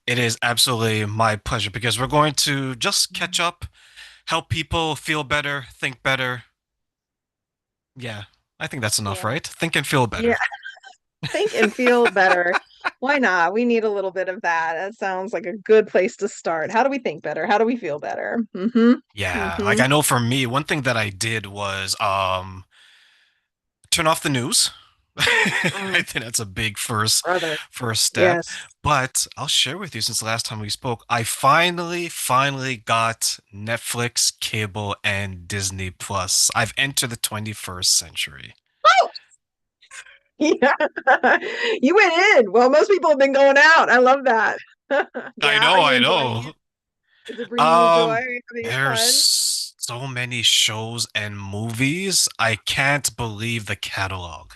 It is absolutely my pleasure because we're going to just catch up, help people feel better, think better. Yeah, I think that's enough, Yeah. right? Think and feel Yeah. better. Think and feel better. Why not? We need a little bit of that. That sounds like a good place to start. How do we think better? How do we feel better? Yeah, like Mm-hmm. I know for me, one thing that I did was turn off the news. I Mm, think that's a big brother. first step. Yes. But I'll share with you since the last time we spoke, I finally got Netflix, cable, and Disney Plus. I've entered the 21st century. Oh, yeah. You went in. Well, most people have been going out. I love that. Yeah. Are you I enjoying it? know. Is it bringing you joy? Um, Are you having fun? there's so many shows and movies. I can't believe the catalog.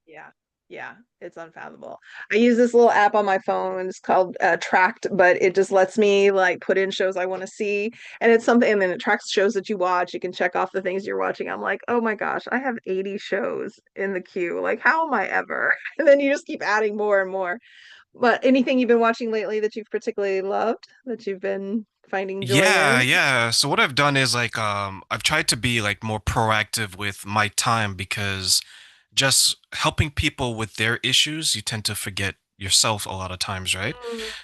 Yeah, yeah, it's unfathomable. I use this little app on my phone. It's called Tracked, but it just lets me like put in shows I want to see, and it's something. And then it tracks shows that you watch. You can check off the things you're watching. I'm like, oh my gosh, I have 80 shows in the queue. Like, how am I ever? And then you just keep adding more and more. But anything you've been watching lately that you've particularly loved, that you've been finding joy Yeah, in? yeah. So what I've done is like I've tried to be like more proactive with my time because just helping people with their issues, you tend to forget yourself a lot of times, right?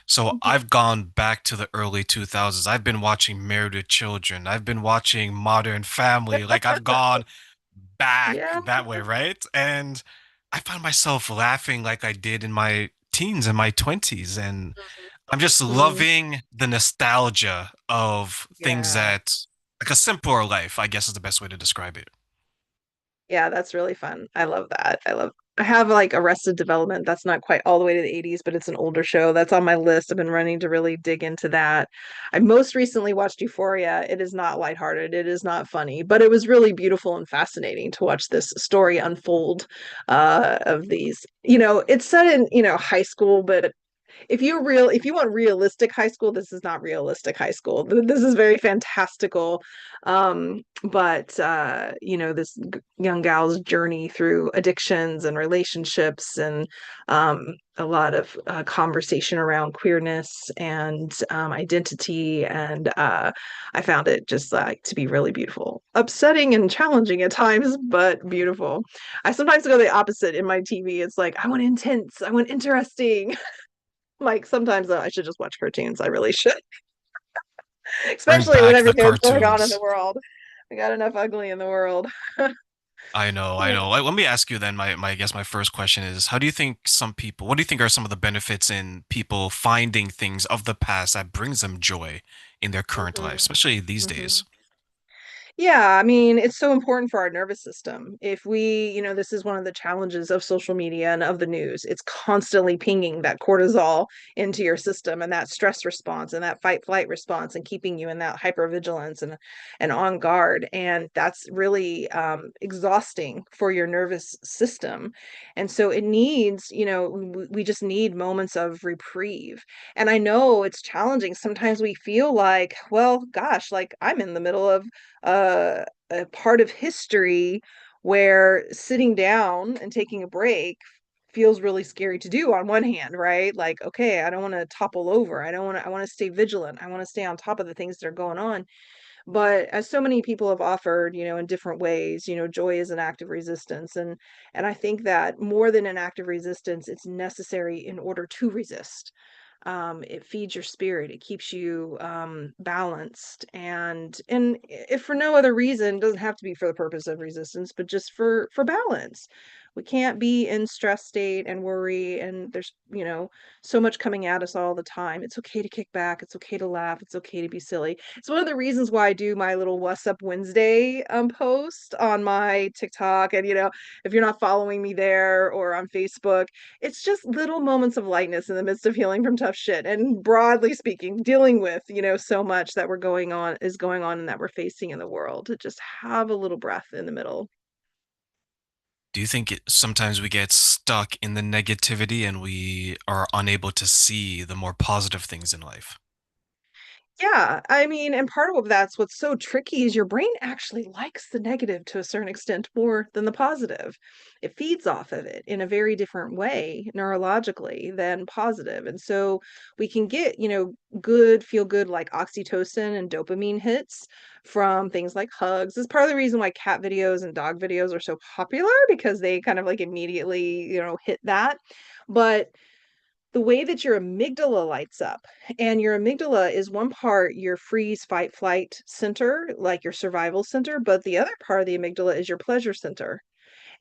So Mhm. I've gone back to the early 2000s. I've been watching Married with Children. I've been watching Modern Family. Like I've gone back Yeah. that way, right? And I found myself laughing like I did in my teens and my 20s. And I'm just Mhm. loving the nostalgia of things Yeah. like a simpler life, I guess is the best way to describe it. Yeah, that's really fun. I love that. I have like Arrested Development. That's not quite all the way to the 80s, but it's an older show. That's on my list. I've been running to really dig into that. I most recently watched Euphoria. It is not lighthearted. It is not funny, but it was really beautiful and fascinating to watch this story unfold of these. It's set in, high school, but if you want realistic high school, this is not realistic high school. This is very fantastical. But this young gal's journey through addictions and relationships, and a lot of conversation around queerness and identity. And I found it just like to be really beautiful, upsetting and challenging at times, but beautiful. I sometimes go the opposite in my TV. It's like, I want intense, I want interesting. Like sometimes I should just watch cartoons. I really should, Bring especially with back the everything that's going on in the cartoons. world. We got enough ugly in the world. I know, I Yeah. know. Let me ask you then, I guess my first question is, how do you think what do you think are some of the benefits in people finding things of the past that brings them joy in their current life, Mhm. especially these days? Mhm. Yeah, I mean, it's so important for our nervous system. If this is one of the challenges of social media and of the news. It's constantly pinging that cortisol into your system and that stress response and that fight flight response and keeping you in that hypervigilance and on guard. And that's really exhausting for your nervous system. And so it needs, we just need moments of reprieve. And I know it's challenging. Sometimes we feel like, well, gosh, like I'm in the middle of uh, a part of history where sitting down and taking a break feels really scary to do on one hand, right? Like, okay, I don't want to topple over. I want to stay vigilant. I want to stay on top of the things that are going on. But as so many people have offered, in different ways, joy is an act of resistance. And I think that more than an act of resistance, it's necessary in order to resist. It feeds your spirit, it keeps you balanced, and if for no other reason, doesn't have to be for the purpose of resistance, but just for balance. We can't be in stress state and worry, and there's so much coming at us all the time. It's okay to kick back, it's okay to laugh, it's okay to be silly. It's one of the reasons why I do my little What's Up Wednesday post on my TikTok. And if you're not following me there or on Facebook, it's just little moments of lightness in the midst of healing from tough shit, and broadly speaking, dealing with so much that going on and that we're facing in the world, to just have a little breath in the middle. Do you think sometimes we get stuck in the negativity and we are unable to see the more positive things in life? Yeah, I mean, and part of that's what's so tricky is your brain actually likes the negative to a certain extent more than the positive. It feeds off of it in a very different way neurologically than positive. And so we can get, good, feel good like oxytocin and dopamine hits from things like hugs. This is part of the reason why cat videos and dog videos are so popular because they kind of like immediately, hit that. But the way that your amygdala lights up, and your amygdala is one part your freeze, fight, flight center, like your survival center, but the other part of the amygdala is your pleasure center.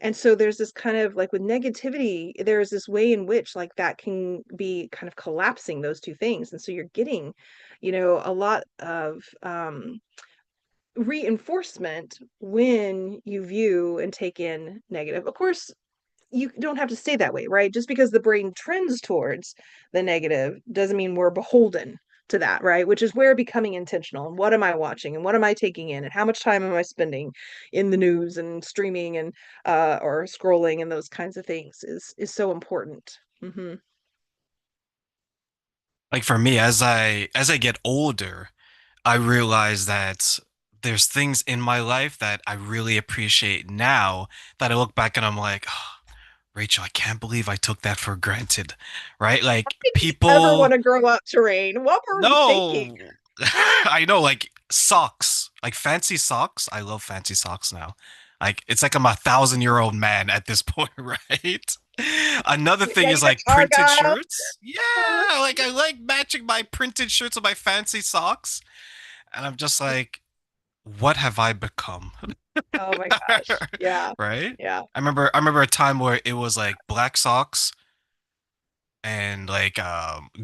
And so there's this kind of like with negativity, there's this way in which like that can be kind of collapsing those two things. And so you're getting, a lot of reinforcement when you view and take in negative. Of course, you don't have to stay that way, right? Just because the brain trends towards the negative doesn't mean we're beholden to that, right? Which is where becoming intentional and what am I watching and what am I taking in and how much time am I spending in the news and streaming and or scrolling and those kinds of things is so important. Hmm. Like for me, as I get older, I realize that there's things in my life that I really appreciate now that I look back and I'm like, "Oh, Rachel, I can't believe I took that for granted." Right? Like Did you ever want people, to grow up, Terrain? What were we thinking? no. I know, like socks, like fancy socks. I love fancy socks now. Like it's like I'm a 1,000-year-old man at this point, right? Another thing is Getting the like tug printed out. shirts. Yeah, like I like matching my printed shirts with my fancy socks. And I'm just like, what have I become? Oh my gosh. Yeah. Right? Yeah. I remember a time where it was like black socks and like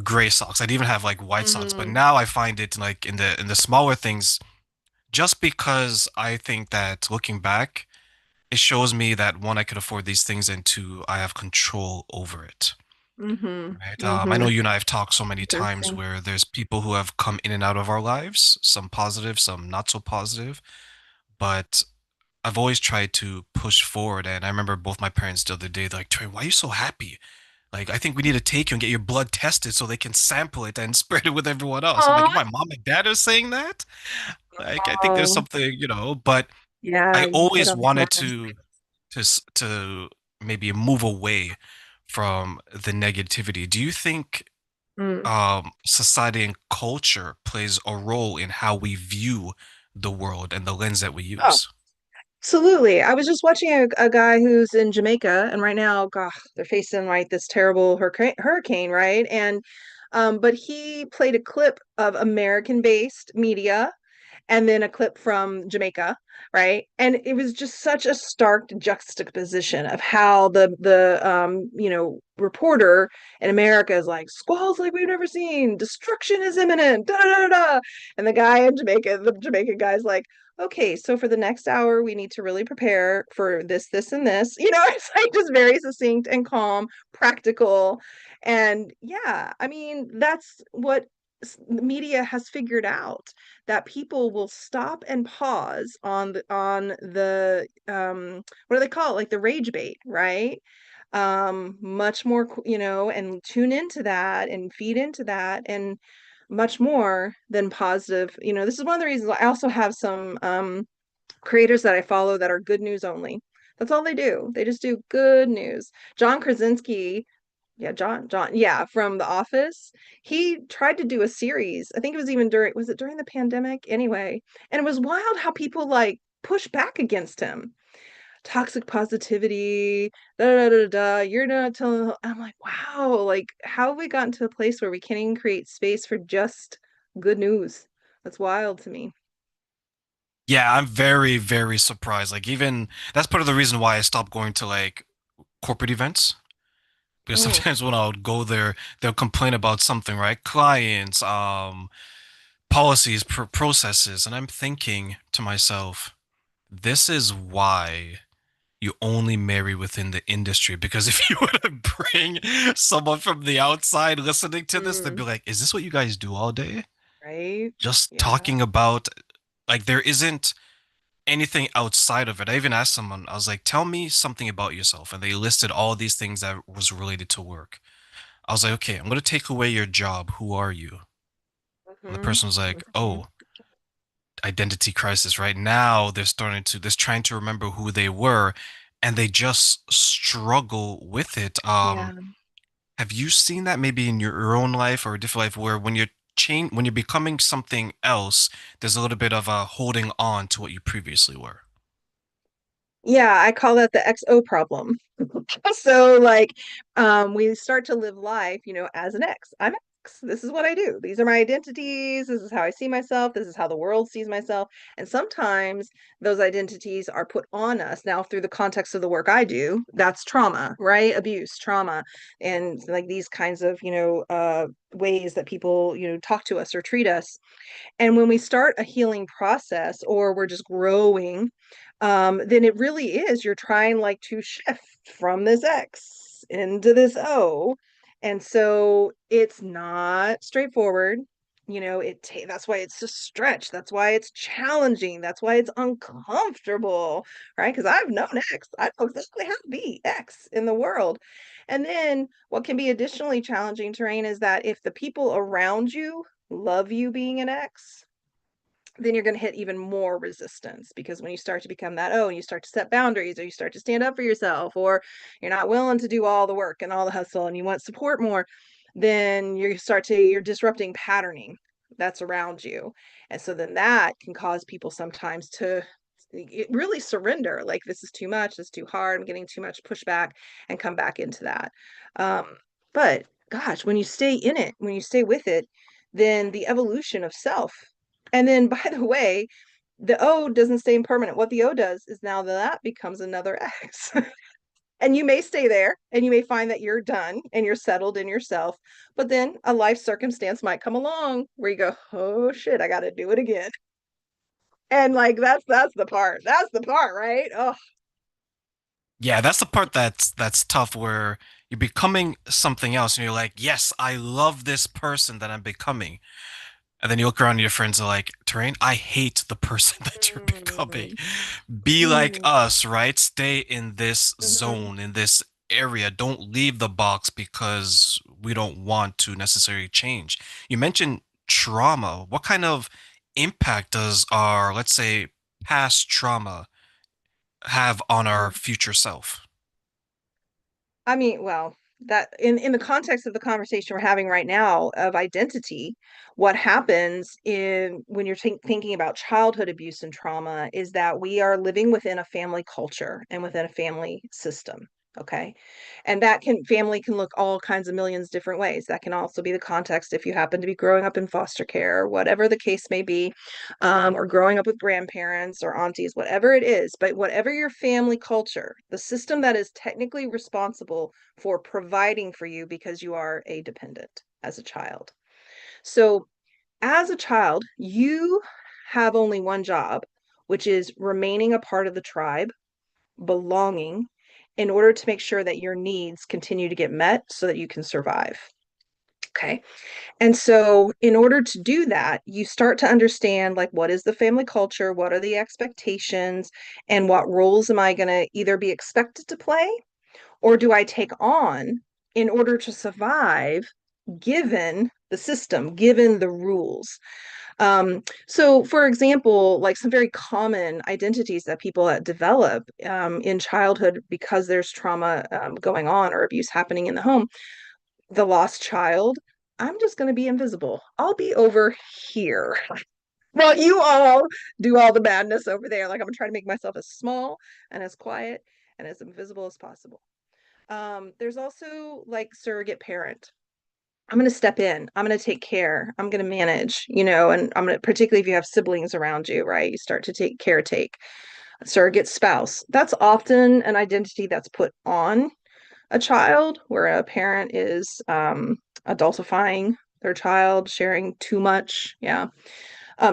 gray socks. I'd even have like white socks, but Hmm. now I find it like in the smaller things just because I think that looking back, it shows me that one, I could afford these things, and two, I have control over it. Hmm. Right. I know Hmm. you and I have talked so many times Interesting. where there's people who have come in and out of our lives, some positive, some not so positive, but I've always tried to push forward. And I remember both my parents the other day, they're like, Trey, why are you so happy? Like, I think we need to take you and get your blood tested so they can sample it and spread it with everyone else. I'm like, if Aw. my mom and dad are saying that, like, I think there's Oh, something, but yeah, I you hit always on the wanted head. to maybe move away from the negativity. Do you think Mm. society and culture plays a role in how we view the world and the lens that we Oh, use? absolutely. I was just watching a guy who's in Jamaica, and right now, gosh, they're facing like this terrible hurricane, right? And but he played a clip of American-based media and then a clip from Jamaica, right? And it was just such a stark juxtaposition of how the reporter in America is like squalls like we've never seen, destruction is imminent, da da da da. And the guy in Jamaica, the Jamaican guy's like, okay, so for the next hour, we need to really prepare for this, this, and this. It's like just very succinct and calm, practical. And yeah, I mean, that's what media has figured out that people will stop and pause on the what do they call it, like the rage bait, right? Much more, and tune into that and feed into that and much more than positive. This is one of the reasons I also have some creators that I follow that are good news only. That's all they do. They just do good news. John Krasinski, yeah, John, yeah, from The Office. He tried to do a series. I think it was even was it during the pandemic? Anyway, and it was wild how people like push back against him. Toxic positivity, da da da da. Da. You're not telling. I'm like, wow, like how have we gotten to a place where we can't even create space for just good news? That's wild to me. Yeah, I'm very, very surprised. Like even that's part of the reason why I stopped going to like corporate events. Because Mm, sometimes when I would go there, they'll complain about something, right? Clients, policies, processes, and I'm thinking to myself, this is why you only marry within the industry. Because if you were to bring someone from the outside listening to this, they'd be mm, like, is this what you guys do all day? right? Just Yeah. talking about like there isn't anything outside of it. I even asked someone, I was like, tell me something about yourself. And they listed all these things that was related to work. I was like, okay, I'm going to take away your job. Who are you? And the Mhm. person was like, Mhm. oh, identity crisis. Right now, they're trying to remember who they were, and they just struggle with it. Yeah. Have you seen that maybe in your own life or a different life where when you're becoming something else, there's a little bit of a holding on to what you previously were? Yeah, I call that the XO problem. So like we start to live life, as an X. I'm X. This is what I do. These are my identities. This is how I see myself. This is how the world sees myself. And sometimes those identities are put on us. Now, through the context of the work I do, that's trauma, right? Abuse, trauma, and like these kinds of, ways that people, talk to us or treat us. And when we start a healing process or we're just growing, then it really is you're trying like to shift from this X into this O. And so it's not straightforward. That's why it's a stretch. That's why it's challenging. That's why it's uncomfortable, right? Because I've known X. I know exactly how to be X in the world. And then what can be additionally challenging terrain is that if the people around you love you being an X, then you're going to hit even more resistance because when you start to become that, oh, and you start to set boundaries or you start to stand up for yourself or you're not willing to do all the work and all the hustle and you want support more, then you're disrupting patterning that's around you. And so then that can cause people sometimes to really surrender like this is too much, this is too hard, I'm getting too much pushback and come back into that. But gosh, when you stay in it, when you stay with it, then the evolution of self. And then, by the way, the O doesn't stay permanent. What the O does is now that becomes another X. And you may stay there and you may find that you're done and you're settled in yourself. But then a life circumstance might come along where you go, oh shit, I got to do it again. And like that's the part. That's the part, right? Oh, Yeah, that's the part that's tough where you're becoming something else and you're like, yes, I love this person that I'm becoming. And then you look around and your friends are like, Terrain, I hate the person that you're becoming. mm, Be like mm, us, right? Stay in this mm. zone, in this area. Don't leave the box because we don't want to necessarily change. You mentioned trauma. What kind of impact does our, let's say, past trauma have on our future self? I mean, well, that in the context of the conversation we're having right now of identity, what happens in when you're thinking about childhood abuse and trauma is that we are living within a family culture and within a family system. Okay. And that family can look all kinds of millions different ways. That can also be the context if you happen to be growing up in foster care, whatever the case may be, or growing up with grandparents or aunties, whatever it is. But whatever your family culture, the system that is technically responsible for providing for you because you are a dependent as a child. So, as a child, you have only one job, which is remaining a part of the tribe, belonging, in order to make sure that your needs continue to get met so that you can survive. Okay. And so, in order to do that, you start to understand like what is the family culture, what are the expectations, and what roles am I going to either be expected to play or do I take on in order to survive given the system, given the rules. So, for example, like some very common identities that people develop in childhood because there's trauma going on or abuse happening in the home, the lost child. I'm just going to be invisible. I'll be over here. Well, you all do all the madness over there. Like I'm gonna try to make myself as small and as quiet and as invisible as possible. There's also like surrogate parent. I'm going to step in. I'm going to take care. I'm going to manage, and I'm going to, particularly if you have siblings around you, right? You start to take surrogate spouse. That's often an identity that's put on a child where a parent is adultifying their child, sharing too much. Yeah.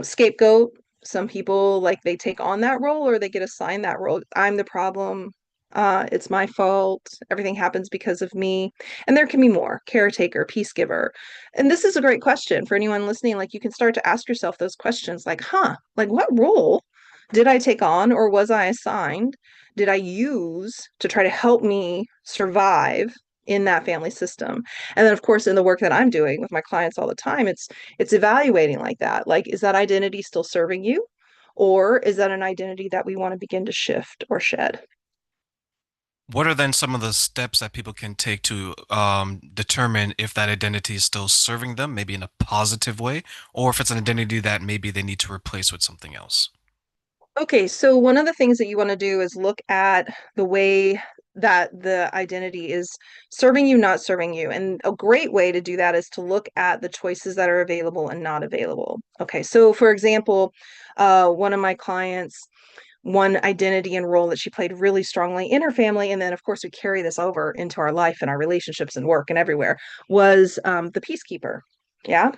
Scapegoat. Some people like they take on that role or they get assigned that role. I'm the problem. It's my fault. Everything happens because of me. And there can be more caretaker, peace giver. And this is a great question for anyone listening. Like you can start to ask yourself those questions like, like what role did I take on or was I assigned? Did I use to try to help me survive in that family system. And then of course in the work that I'm doing with my clients all the time, it's evaluating like that. Like, is that identity still serving you? Or is that an identity that we want to begin to shift or shed? What are then some of the steps that people can take to determine if that identity is still serving them, maybe in a positive way, or if it's an identity that maybe they need to replace with something else? Okay, so one of the things that you want to do is look at the way that the identity is serving you, not serving you. And a great way to do that is to look at the choices that are available and not available. Okay, so for example, one of my clients, one identity and role that she played really strongly in her family, and then of course we carry this over into our life and our relationships and work and everywhere, was the peacekeeper. Yeah.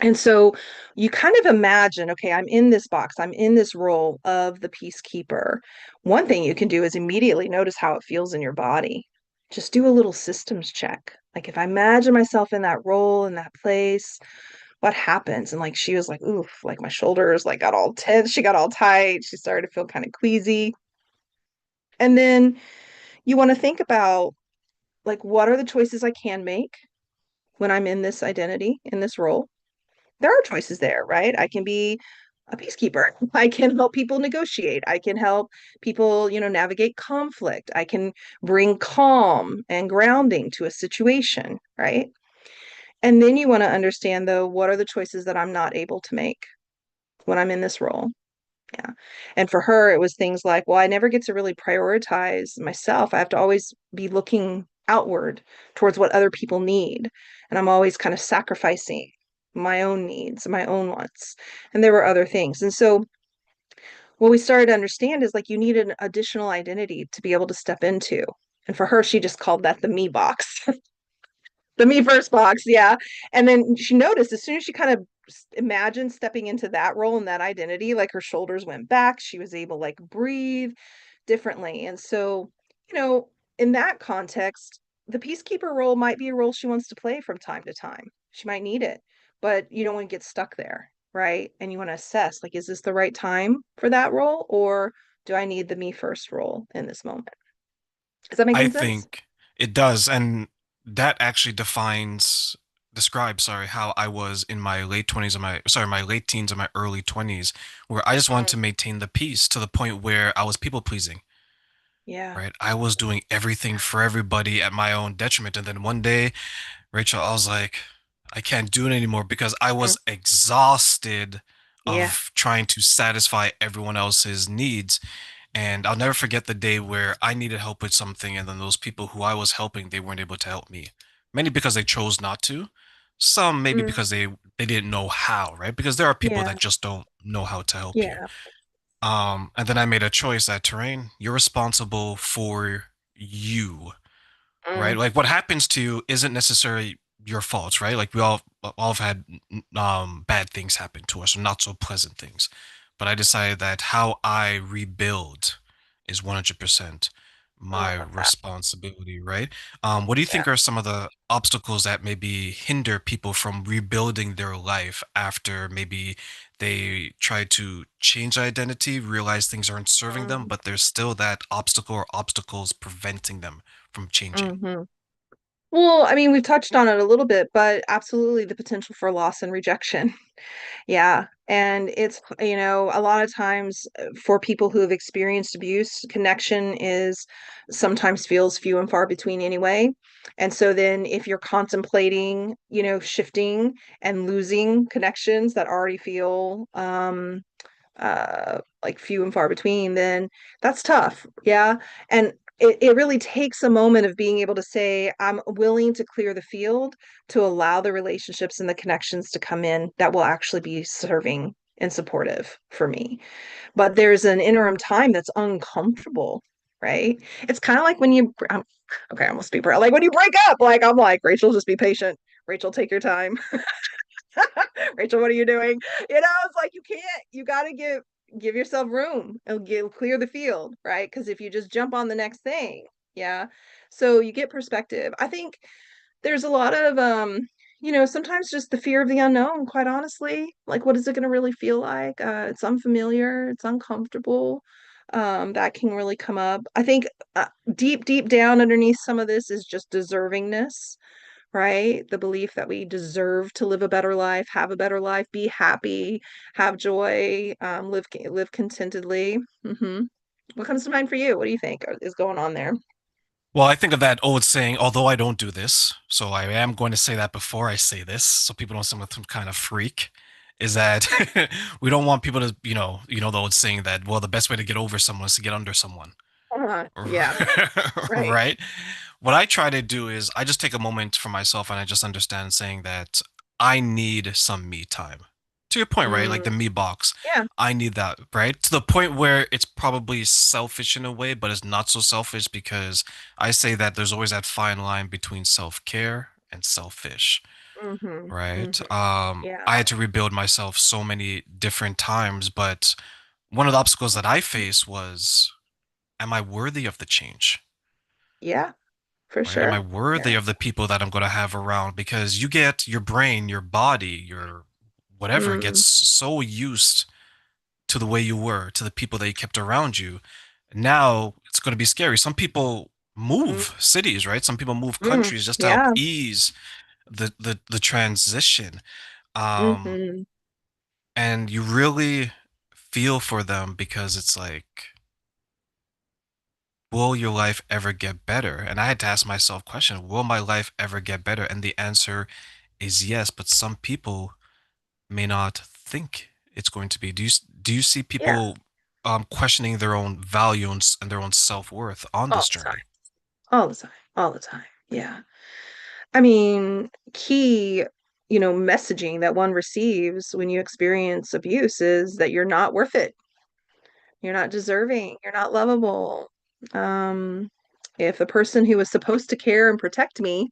And so you kind of imagine, okay, I'm in this box, I'm in this role of the peacekeeper. One thing you can do is immediately notice how it feels in your body. Just do a little systems check. Like if I imagine myself in that role, in that place, what happens? And like she was like, oof, like my shoulders like got all tense, she got all tight, she started to feel kind of queasy. And then you want to think about like what are the choices I can make when I'm in this identity, in this role? There are choices there, right? I can be a peacekeeper. I can help people negotiate. I can help people, navigate conflict. I can bring calm and grounding to a situation, right? And then you want to understand, though, what are the choices that I'm not able to make when I'm in this role? Yeah. And for her, it was things like, well, I never get to really prioritize myself. I have to always be looking outward towards what other people need. And I'm always kind of sacrificing my own needs, my own wants. And there were other things. And so what we started to understand is like you need an additional identity to be able to step into. And for her, she just called that the me box. The me first box, yeah. And then she noticed as soon as she kind of imagined stepping into that role and that identity, like her shoulders went back, she was able like breathe differently. And so, you know, in that context, the peacekeeper role might be a role she wants to play from time to time. She might need it, but you don't want to get stuck there, right? And you want to assess like, is this the right time for that role, or do I need the me first role in this moment? Is that I making sense? think it does, and that actually describes, sorry, how I was in my late 20s and my late teens and my early 20s, where I just wanted to Mm, maintain the peace to the point where I was people pleasing, yeah. right? I was doing everything for everybody at my own detriment. And then one day, Rachel, I was like, I can't do it anymore because I Mm, was exhausted yeah. of trying to satisfy everyone else's needs. And I'll never forget the day where I needed help with something, and then those people who I was helping, they weren't able to help me. Many because they chose not to. Some maybe Mm, because they didn't know how, right? Because there are people yeah. that just don't know how to help you. Yeah. And then I made a choice that Terrain, you're responsible for you, right? Mm, Like what happens to you isn't necessarily your fault, right? Like we all have had bad things happen to us, or not so pleasant things. But I decided that how I rebuild is 100% oh, I my love that. responsibility, right? What do you Yeah. think are some of the obstacles that maybe hinder people from rebuilding their life after maybe they try to change identity, realize things aren't serving them, Mm, but there's still that obstacle or obstacles preventing them from changing? hmm. Well, I mean, we've touched on it a little bit, but absolutely the potential for loss and rejection. Yeah. And it's, a lot of times for people who have experienced abuse, connection is sometimes feels few and far between anyway. And so then if you're contemplating, shifting and losing connections that already feel like few and far between, then that's tough. Yeah. And it really takes a moment of being able to say, I'm willing to clear the field to allow the relationships and the connections to come in that will actually be serving and supportive for me. But there's an interim time that's uncomfortable, right? It's kind of like when okay, I'm gonna speak for like when you break up, like I'm like, Rachel, just be patient. Rachel, take your time. Rachel, what are you doing? It's like you gotta give yourself room and clear the field, right? Because if you just jump on the next thing, yeah. So you get perspective. I think there's a lot of sometimes just the fear of the unknown, quite honestly. Like, what is it gonna really feel like? It's unfamiliar, it's uncomfortable. That can really come up. I think deep down underneath some of this is just deservingness, right? The belief that we deserve to live a better life, have a better life, be happy, have joy, live contentedly. What comes to mind for you? What do you think is going on there? Well, I think of that old saying, although I don't do this, so I am going to say that before I say this, so people don't seem like some kind of freak, is that we don't want people to, the old saying that, well, the best way to get over someone is to get under someone. Yeah, right. Right? What I try to do is I just take a moment for myself and I just understand saying that I need some me time. To your point, right? Like the Mm, me box. yeah. I need that, right? To the point where it's probably selfish in a way, but it's not so selfish because I say that there's always that fine line between self-care and selfish, hmm right? hmm I Yeah. had to rebuild myself so many different times, but one of the obstacles that I Mhm. faced was, am I worthy of the change? Yeah, for Right? Am I sure. worthy Yeah. of the people that I'm going to have around? Because you get your brain, your body, your whatever gets Mm, so used to the way you were, to the people that you kept around you. Now it's going to be scary. Some people mm, move cities, right? Some people move countries just to help yeah. ease the transition. Um, hmm and you really feel for them because it's like, will your life ever get better? And I had to ask myself question, will my life ever get better? And the answer is yes, but some people may not think it's going to be. Do you see Yeah. people questioning their own value and their own self-worth on All this the time. journey? All the time. All the time. Yeah. I mean, key, messaging that one receives when you experience abuse is that you're not worth it. You're not deserving. You're not lovable. Um, if the person who was supposed to care and protect me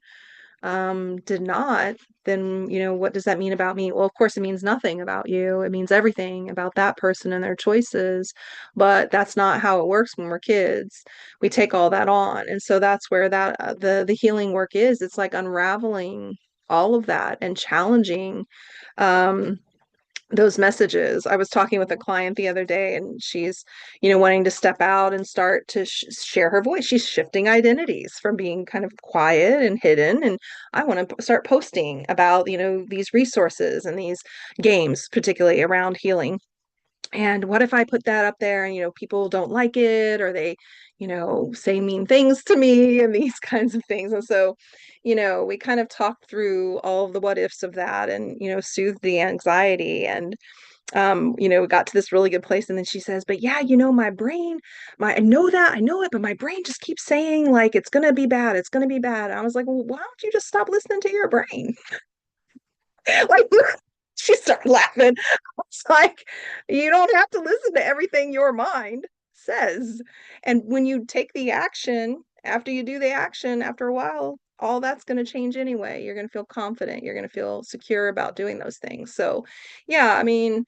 did not, then, what does that mean about me? Well, of course, it means nothing about you. It means everything about that person and their choices. But that's not how it works when we're kids. We take all that on. And so that's where that the healing work is. It's like unraveling all of that and challenging um those messages. I was talking with a client the other day and she's, wanting to step out and start to share her voice. She's shifting identities from being kind of quiet and hidden. And I want to start posting about, these resources and these games, particularly around healing. And what if I put that up there and, people don't like it or they, say mean things to me and these kinds of things. And so, we kind of talked through all of the what ifs of that and, soothed the anxiety and we got to this really good place. And then she says, but yeah, my brain, I know that, I know it, but my brain just keeps saying like it's gonna be bad, it's gonna be bad. And I was like, well, why don't you just stop listening to your brain? Like she started laughing. I was like, you don't have to listen to everything your mind says. And when you take the action, after you do the action, after a while, all that's going to change anyway. You're going to feel confident. You're going to feel secure about doing those things. So, yeah, I mean,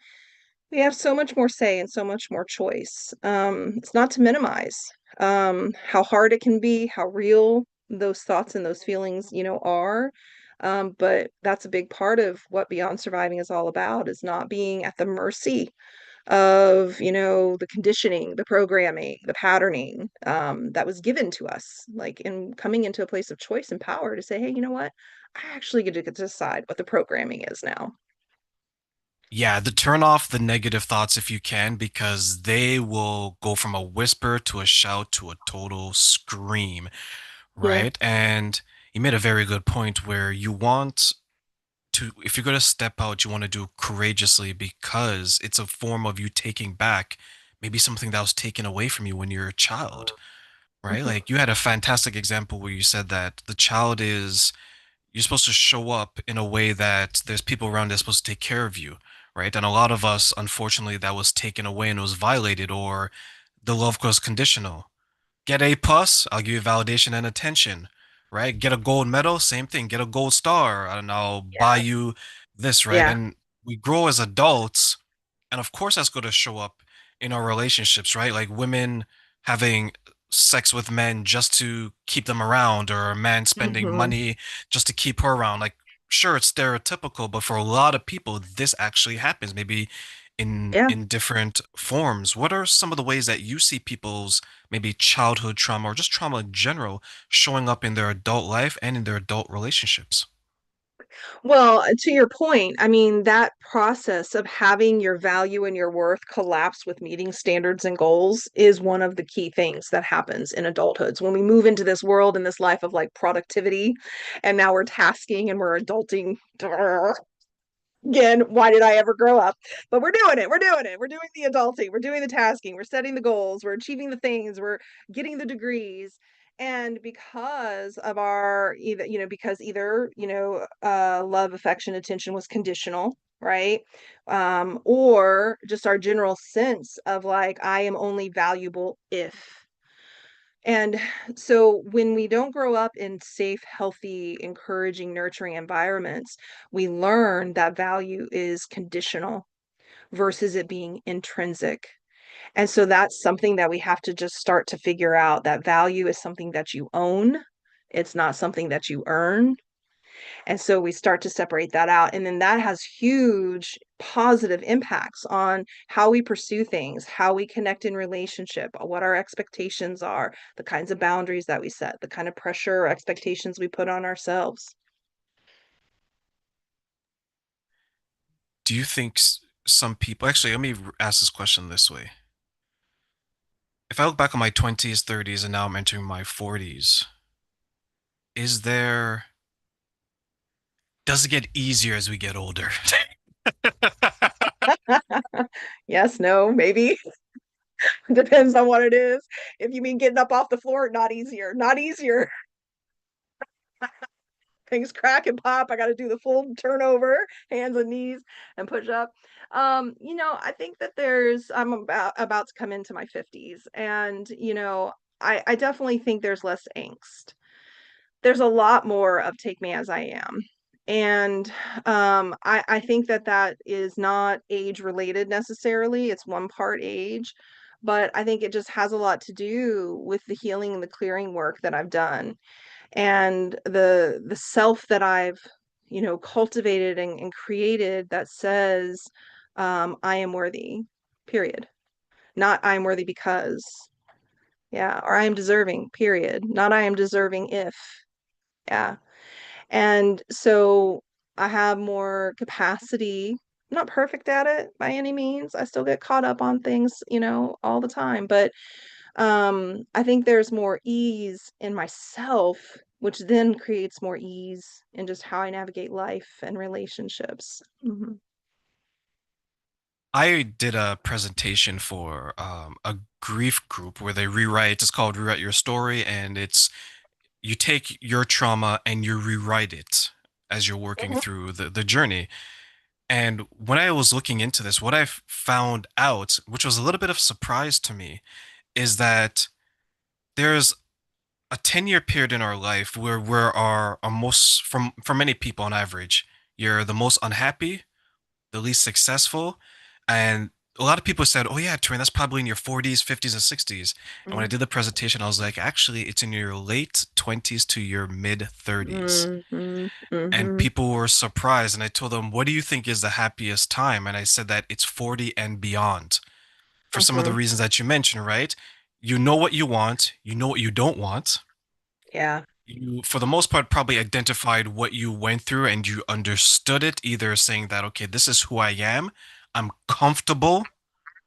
we have so much more say and so much more choice. It's not to minimize how hard it can be, how real those thoughts and those feelings, are. But that's a big part of what Beyond Surviving is all about, is not being at the mercy of, the conditioning, the programming, the patterning that was given to us, like in coming into a place of choice and power to say, hey, you know what? I actually get to decide what the programming is now. Yeah, to turn off the negative thoughts if you can, because they will go from a whisper to a shout to a total scream, Yeah. right? And you made a very good point where you want if you're going to step out, you want to do it courageously because it's a form of you taking back maybe something that was taken away from you when you're a child, right? Mhm. Like you had a fantastic example where you said that the child is, you're supposed to show up in a way that there's people around that's supposed to take care of you, right? And a lot of us, unfortunately, that was taken away and it was violated, or the love was conditional. Get A plus, I'll give you validation and attention, right? Get a gold medal, same thing. Get a gold star, and I'll buy Yeah. you this, right? Yeah. And we grow as adults, and of course that's going to show up in our relationships, right? Like women having sex with men just to keep them around, or a man spending Mhm. money just to keep her around. Like, sure, it's stereotypical, but for a lot of people, this actually happens. Maybe Yeah. in different forms. What are some of the ways that you see people's maybe childhood trauma or just trauma in general showing up in their adult life and in their adult relationships? Well, to your point, I mean, that process of having your value and your worth collapse with meeting standards and goals is one of the key things that happens in adulthoods. When we move into this world and this life of like productivity, and now we're tasking and we're adulting. Again, why did I ever grow up? But we're doing it. We're doing it. We're doing the adulting. We're doing the tasking. We're setting the goals. We're achieving the things. We're getting the degrees. And because of our either, because either, love, affection, attention was conditional, right? Or just our general sense of like, I am only valuable if. And so when we don't grow up in safe, healthy, encouraging, nurturing environments, we learn that value is conditional versus it being intrinsic. And so that's something that we have to just start to figure out, that value is something that you own. It's not something that you earn. And so we start to separate that out. And then that has huge positive impacts on how we pursue things, how we connect in relationship, what our expectations are, the kinds of boundaries that we set, the kind of pressure or expectations we put on ourselves. Do you think some people, actually, let me ask this question this way. If I look back on my 20s, 30s, and now I'm entering my 40s, is there, does it get easier as we get older? Yes, no, maybe. Depends on what it is. If you mean getting up off the floor, not easier, not easier. Things crack and pop. I got to do the full turnover, hands and knees, and push up. I think that I'm about to come into my 50s, and I definitely think there's less angst. There's a lot more of take me as I am. And I think that that is not age related necessarily. It's one part age, but I think it just has a lot to do with the healing and the clearing work that I've done and the self that I've cultivated and created that says I am worthy, period. Not I am worthy because, yeah, or I am deserving, period. Not I am deserving if, yeah. And so I have more capacity. I'm not perfect at it by any means. I still get caught up on things, all the time, but I think there's more ease in myself, which then creates more ease in just how I navigate life and relationships. I did a presentation for a grief group where they rewrite, it's called Rewrite Your Story, and it's you take your trauma and you rewrite it as you're working Mhm. through the journey. And when I was looking into this, what I found out, which was a little bit of a surprise to me, is that there's a 10-year period in our life where we're most, for many people on average, you're the most unhappy, the least successful. And a lot of people said, oh, yeah, Turin, that's probably in your 40s, 50s, and 60s. And when I Mhm. did the presentation, I was like, actually, it's in your late 20s to your mid 30s. Mhm. And Mhm. people were surprised. And I told them, what do you think is the happiest time? And I said that it's 40 and beyond for some of the Mhm. reasons that you mentioned, right? You know what you want, you know what you don't want. Yeah. You, for the most part, probably identified what you went through and you understood it, either saying that, okay, this is who I am. I'm comfortable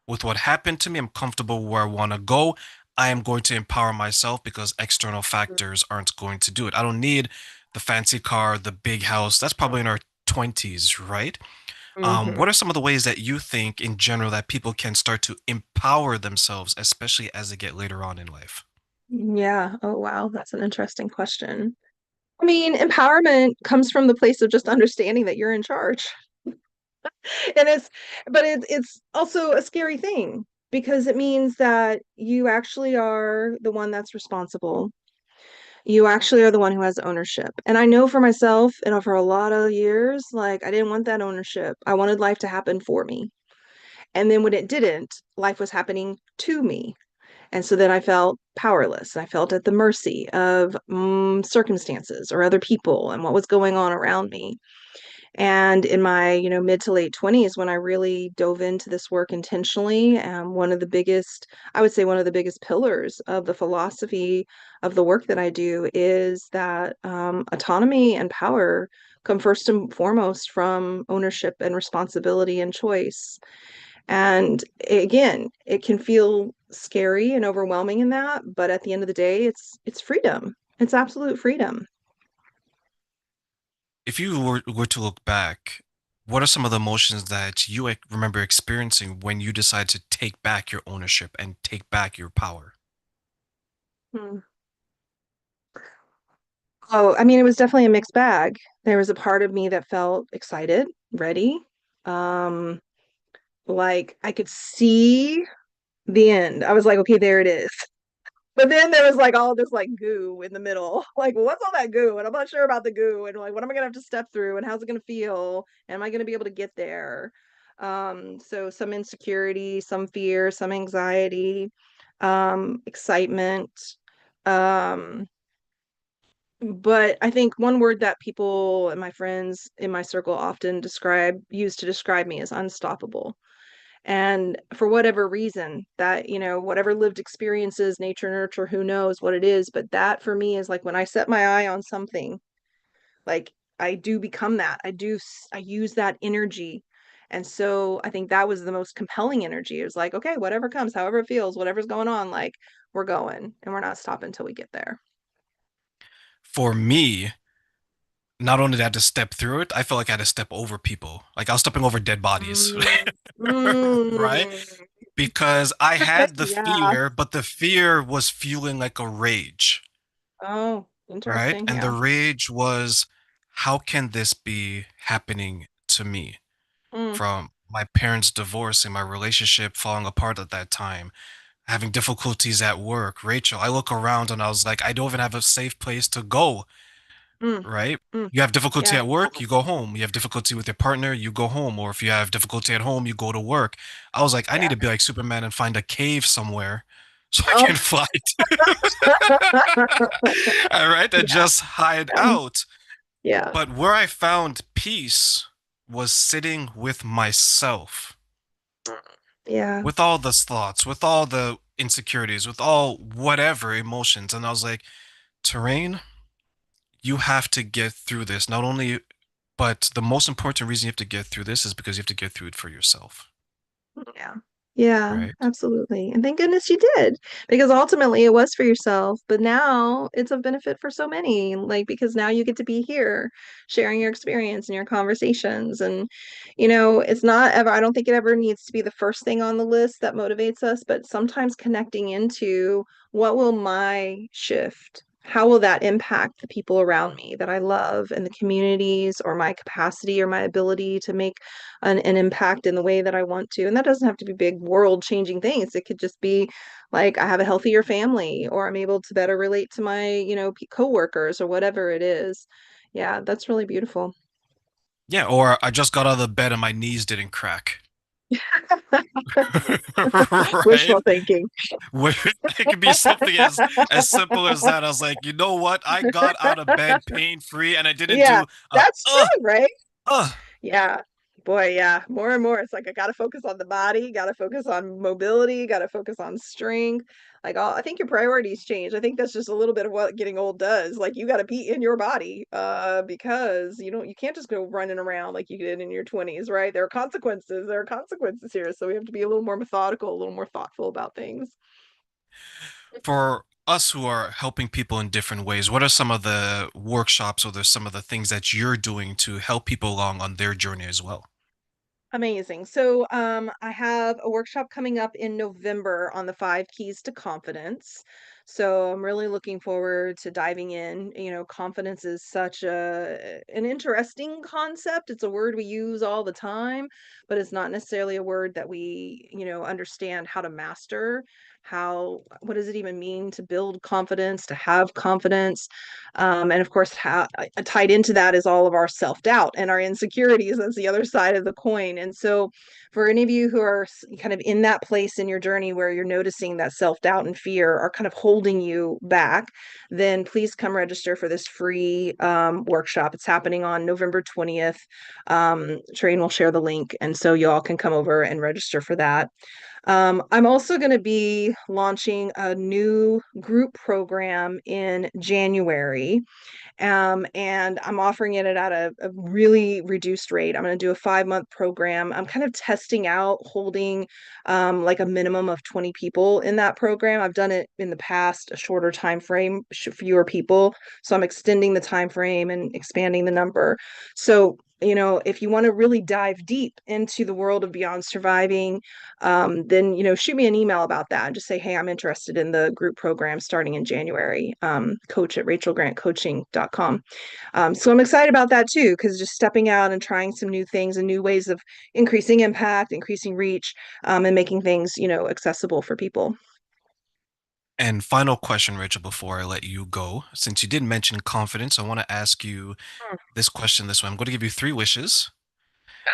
with what happened to me. I'm comfortable where I want to go. I am going to empower myself because external factors aren't going to do it. I don't need the fancy car, the big house. That's probably in our 20s, right? Mhm. What are some of the ways that you think, in general, that people can start to empower themselves, especially as they get later on in life? Yeah. Oh, wow. That's an interesting question. I mean, empowerment comes from the place of just understanding that you're in charge. And it's also a scary thing because it means that you actually are the one that's responsible. You actually are the one who has ownership. And I know for myself, and for a lot of years, like I didn't want that ownership. I wanted life to happen for me. And then when it didn't, life was happening to me. And so then I felt powerless. I felt at the mercy of circumstances or other people and what was going on around me. And in my, mid to late 20s, when I really dove into this work intentionally, I would say one of the biggest pillars of the philosophy of the work that I do is that autonomy and power come first and foremost from ownership and responsibility and choice. And again, it can feel scary and overwhelming in that, but at the end of the day, it's freedom. It's absolute freedom. If you were to look back, what are some of the emotions that you remember experiencing when you decide to take back your ownership and take back your power? Hmm. Oh, I mean, it was definitely a mixed bag. There was a part of me that felt excited, ready. Um, like I could see the end. I was like, okay, there it is. But then there was like all this like goo in the middle. Like, well, what's all that goo? And I'm not sure about the goo. And like, what am I gonna have to step through? And how's it gonna feel? And am I gonna be able to get there? So some insecurity, some fear, some anxiety, excitement. Um, but I think one word that people and my friends in my circle often use to describe me is unstoppable. And for whatever reason, that, whatever lived experiences, nature, nurture, who knows what it is, but that for me is like when I set my eye on something, like I do become that. I use that energy. And so I think that was the most compelling energy. It was like, okay, whatever comes, however it feels, whatever's going on, like we're going and we're not stopping until we get there. For me, not only did I have to step through it, I felt like I had to step over people. Like I was stepping over dead bodies, Mm, right? mm. Because I had the Yeah. fear, but the fear was fueling like a rage, Oh, right? interesting. And the Yeah. rage was, how can this be happening to me? Mm, From my parents divorcing, my relationship falling apart at that time, having difficulties at work. Rachel, I look around and I was like, I don't even have a safe place to go, mm, right? mm. You have difficulty Yeah. at work, you go home. You have difficulty with your partner, you go home. Or if you have difficulty at home, you go to work. I was like, I need Yeah. to be like Superman and find a cave somewhere so I Oh, can fly all right, and yeah. just hide Yeah. out. Yeah. But where I found peace was sitting with myself, Yeah. with all the thoughts, with all the insecurities, with all whatever emotions. And I was like, Terrain, you have to get through this. Not only, but the most important reason you have to get through this is because you have to get through it for yourself, Yeah. Yeah, right? absolutely. And thank goodness you did, because ultimately it was for yourself, but now it's of benefit for so many, like because now you get to be here sharing your experience and your conversations. And, it's not ever, I don't think it ever needs to be the first thing on the list that motivates us, but sometimes connecting into what will my shift, how will that impact the people around me that I love and the communities or my capacity or my ability to make an impact in the way that I want to. And that doesn't have to be big world changing things. It could just be like I have a healthier family or I'm able to better relate to my, coworkers or whatever it is. Yeah, that's really beautiful. Yeah, or I just got out of the bed and my knees didn't crack. Right? Wishful thinking. Where it could be something as simple as that. I was like, you know what? I got out of bed pain free, and I didn't Yeah, do that's true, right? uh. Yeah. Boy, yeah. More and more, it's like I gotta focus on the body, gotta focus on mobility, gotta focus on strength. Like I think your priorities change. I think that's just a little bit of what getting old does. Like you gotta be in your body, because you can't just go running around like you did in your 20s, right? There are consequences. There are consequences here. So we have to be a little more methodical, a little more thoughtful about things. For us who are helping people in different ways, what are some of the workshops or there's some of the things that you're doing to help people along on their journey as well? Amazing. So, I have a workshop coming up in November on the 5 keys to confidence. So, I'm really looking forward to diving in. Confidence is such an interesting concept. It's a word we use all the time, but it's not necessarily a word that we, understand how to master. What does it even mean to build confidence, to have confidence? And of course, how tied into that is all of our self doubt and our insecurities. That's the other side of the coin. And so, for any of you who are kind of in that place in your journey where you're noticing that self doubt and fear are kind of holding holding you back, then please come register for this free workshop. It's happening on November 20th. Train will share the link, and so y'all can come over and register for that. I'm also going to be launching a new group program in January. And I'm offering it at a really reduced rate. I'm going to do a 5-month program. I'm kind of testing out holding like a minimum of 20 people in that program. I've done it in the past, a shorter time frame, fewer people. So I'm extending the time frame and expanding the number. So, if you want to really dive deep into the world of Beyond Surviving, then, shoot me an email about that and just say, hey, I'm interested in the group program starting in January, coach@rachelgrantcoaching.com. So I'm excited about that too, because just stepping out and trying some new things and new ways of increasing impact, increasing reach, and making things, accessible for people. And final question, Rachel, before I let you go. Since you did mention confidence, I want to ask you this question this way. I'm going to give you three wishes.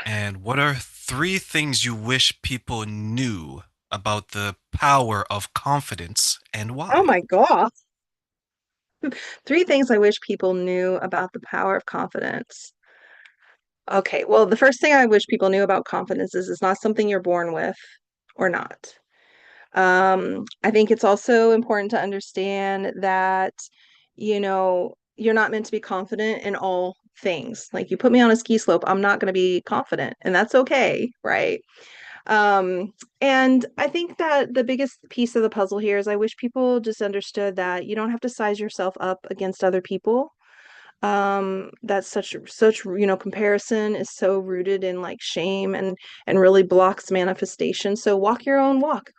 And what are three things you wish people knew about the power of confidence and Oh why? my God. 3 things I wish people knew about the power of confidence. Okay, well, the first thing I wish people knew about confidence is it's not something you're born with or not. I think it's also important to understand that, you're not meant to be confident in all things. Like you put me on a ski slope, I'm not going to be confident, and that's okay, right? Um, and I think that the biggest piece of the puzzle here is I wish people just understood that you don't have to size yourself up against other people. That's such comparison is so rooted in like shame and really blocks manifestation. So walk your own walk